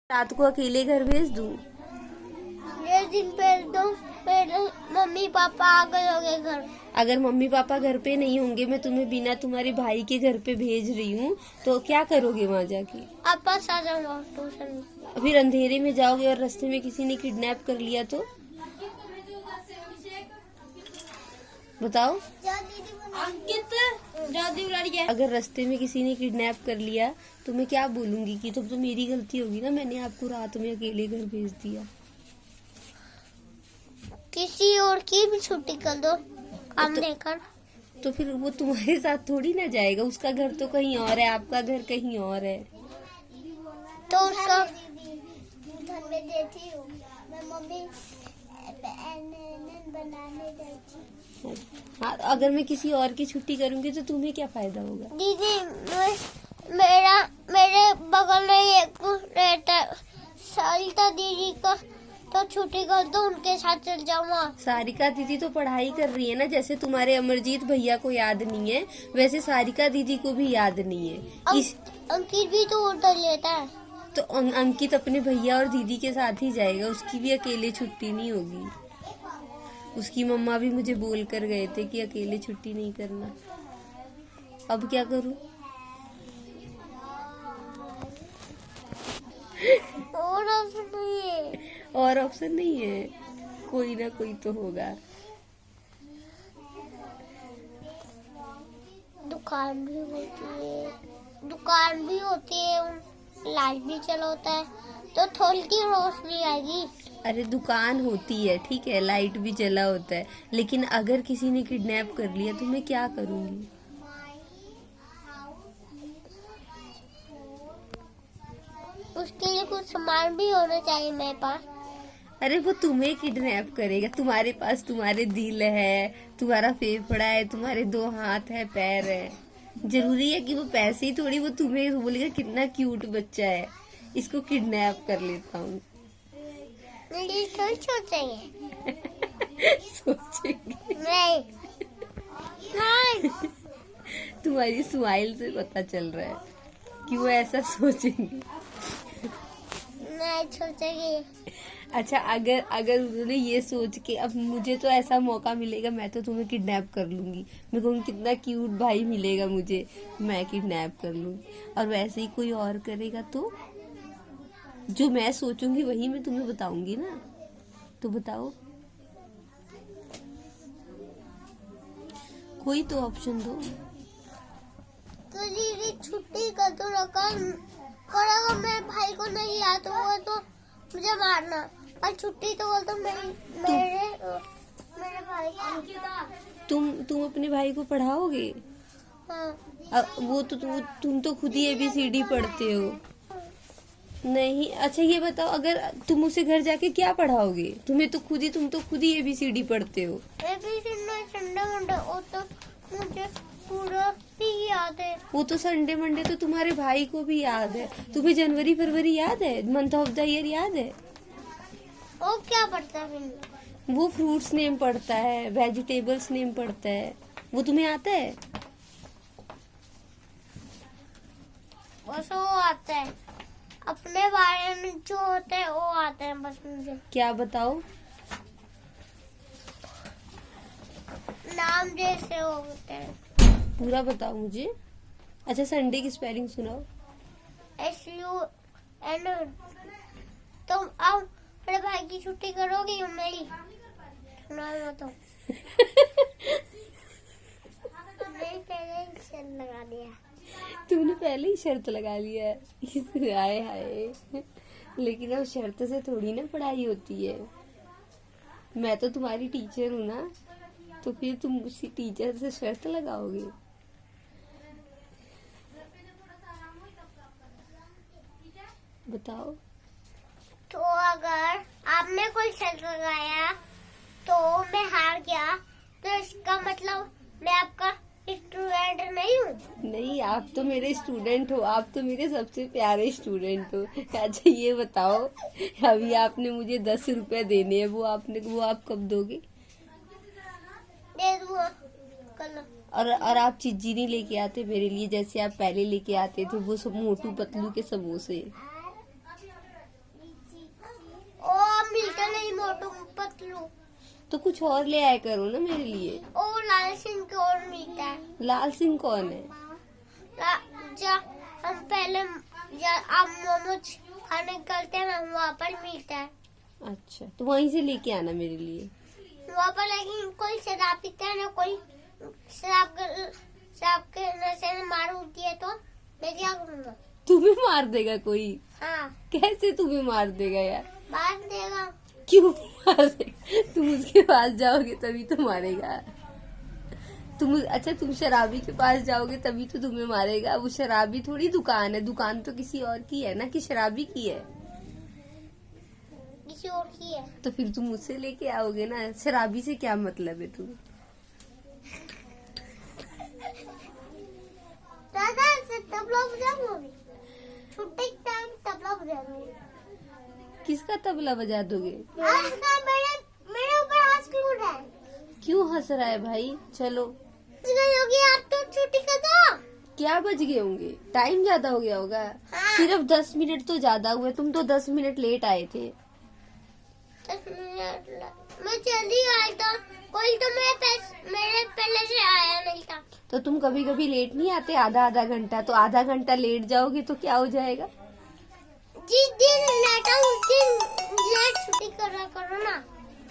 रात को अकेले घर भेज दूं? ये दिन भेज दो, फिर मम्मी पापा आ गए होंगे घर। अगर मम्मी पापा घर पे नहीं होंगे, मैं तुम्हें बिना तुम्हारे भाई के घर पे भेज रही हूँ, तो क्या करोगे वहाँ जाके? आप पास आ जाऊंगा ट्यूशन। फिर अंधेरे में जाओगे और रास्ते में किसी ने किडनैप कर लिया तो बताओ। अंकित है। अगर रास्ते में किसी ने किडनैप कर लिया तो मैं क्या बोलूंगी कि तो मेरी गलती होगी ना, मैंने आपको रात में अकेले घर भेज दिया। किसी और की भी छुट्टी कर दो काम देकर। तो फिर वो तुम्हारे साथ थोड़ी ना जाएगा, उसका घर तो कहीं और है, आपका घर कहीं और है। तो उसका घर में देती हूँ मैं, मम्मी बनाने देती। हाँ, अगर मैं किसी और की छुट्टी करूंगी तो तुम्हें क्या फायदा होगा? दीदी मेरे बगल में एक रहता है, सरिता दीदी का, तो छुट्टी कर दो, उनके साथ चल जाऊंगा। सारिका दीदी तो पढ़ाई कर रही है ना, जैसे तुम्हारे अमरजीत भैया को याद नहीं है वैसे सारिका दीदी को भी याद नहीं है। अंकित भी तो उधर लेता है। तो अंकित अपने भैया और दीदी के साथ ही जाएगा, उसकी भी अकेले छुट्टी नहीं होगी। उसकी मम्मा भी मुझे बोल कर गए थे कि अकेले छुट्टी नहीं करना। अब क्या करूं? और ऑप्शन नहीं है। और ऑप्शन नहीं है, कोई ना कोई तो होगा। दुकान भी होती है, लाइट भी चला होता है, तो थोड़ी की रोशनी आएगी। अरे दुकान होती है, ठीक है, लाइट भी जला होता है, लेकिन अगर किसी ने किडनैप कर लिया तो मैं क्या करूंगी? उसके लिए कुछ सामान भी होना चाहिए मेरे पास। अरे वो तुम्हें किडनैप करेगा, तुम्हारे पास तुम्हारे दिल है, तुम्हारा फेफड़ा है, तुम्हारे 2 हाथ है, पैर है। जरूरी है कि वो पैसे ही थोड़ी, वो तुम्हें बोलेगा कितना क्यूट बच्चा है, इसको किडनैप कर लेता हूँ। सोचेंगे सोचेंगे नहीं। तुम्हारी स्माइल से पता चल रहा है कि वो ऐसा सोचेंगे। नहीं सोचेंगे। अच्छा, अगर उन्होंने ये सोच के, अब मुझे तो ऐसा मौका मिलेगा, मैं तो तुम्हें किडनैप कर लूंगी। मैं कहूँगी कितना क्यूट भाई मिलेगा मुझे, मैं किडनैप कर लूंगी। और वैसे ही कोई और करेगा तो जो मैं सोचूंगी वही मैं तुम्हें बताऊंगी ना, तो बताओ, कोई तो ऑप्शन दो। तो दीदी छुट्टी कर दो, अगर मेरे भाई को नहीं याद हुआ तो मुझे मारना, और छुट्टी तो बोल दो मेरे भाई को। तुम अपने भाई को पढ़ाओगे? हाँ। वो तो तुम तो खुद ही ABCD पढ़ते हो। नहीं, अच्छा ये बताओ, अगर तुम उसे घर जाके क्या पढ़ाओगे? तुम तो खुद ही ABCD पढ़ते हो। संडे मंडे वो तो मुझे पूरा ही याद है। वो तो संडे मंडे तो तुम्हारे भाई को भी याद है। तुम्हें जनवरी फरवरी याद है? मंथ ऑफ द ईयर याद है? वो क्या पढ़ता है? वो फ्रूट्स नेम पढ़ता है, वेजिटेबल्स नेम पढ़ता है, वो तुम्हें आता है? बस वो आता है, अपने बारे में जो होता है वो आता है बस मुझे। क्या बताओ? नाम जैसे होते हैं। पूरा बताओ मुझे। अच्छा, संडे की स्पेलिंग सुनाओ। SUN। तुम आओ, मेरे भाई की छुट्टी करोगी या नहीं? सुना तो नहीं, पहले ही शर्त लगा दिया। तुमने पहले ही शर्त लगा लिया है। हाय हाय, लेकिन अब शर्त से थोड़ी ना पढ़ाई होती है। मैं तो तुम्हारी टीचर हूँ ना, तो फिर तुम उसी टीचर से शर्त लगाओगे? बताओ। तो अगर आपने कोई शर्त लगाया तो मैं हार गया, तो इसका मतलब मैं आपका स्टूडेंट नहीं हूँ? नहीं, आप तो मेरे स्टूडेंट हो, आप तो मेरे सबसे प्यारे स्टूडेंट हो। अच्छा ये बताओ, अभी आपने मुझे 10 रुपए देने हैं, वो आप कब दोगे? दे दूँगा कल। और आप चिज्जी नहीं लेके आते मेरे लिए, जैसे आप पहले लेके आते थे, वो सब मोटू पतलू के समोसे। तो कुछ और ले आया करो ना मेरे लिए। और लाल सिंह को और मिलता है। लाल सिंह कौन है? हम पहले आप मोमोज खाने निकलते हैं ना, वहाँ पर मिलता है। अच्छा, तो वहीं से लेके आना मेरे लिए। वहाँ पर लेकिन कोई शराब पीता है ना, कोई शराब के नशे में मार उठती है, तो मैं क्या करूँगा? तुम्हें मार देगा कोई? हाँ, कैसे तुम्हें मार देगा यार? मार देगा। क्यों मार देगा? तुम उसके पास जाओगे तभी तो मारेगा। अच्छा, तुम शराबी के पास जाओगे तभी तो तुम्हें मारेगा। वो शराबी थोड़ी दुकान है, दुकान तो किसी और की है ना, कि शराबी की है। किसी और की है। तो फिर तुम मुझसे लेके आओगे ना। शराबी से क्या मतलब है तुम? दादा से तबला बजाऊंगी, छुट्टी के टाइम तबला बजाऊंगी। किसका तबला बजा दोगे? आज का मेरे ऊपर हंस क्यों रहा है? क्यों हंस रहा है भाई? चलो, होगी, आप तो छुट्टी कर दो। क्या बज गए होंगे? टाइम ज्यादा हो गया होगा। हाँ। सिर्फ 10 मिनट तो ज्यादा हुए, तुम तो 10 मिनट लेट आए थे। 10 मिनट मैं जल्दी आई था, कोई तो मेरे पहले से आया नहीं था। तो तुम कभी कभी लेट नहीं आते? आधा घंटा, तो आधा घंटा लेट जाओगे तो क्या हो जाएगा? जिस दिन लेट आऊं उस दिन लेट छुट्टी करा करो ना।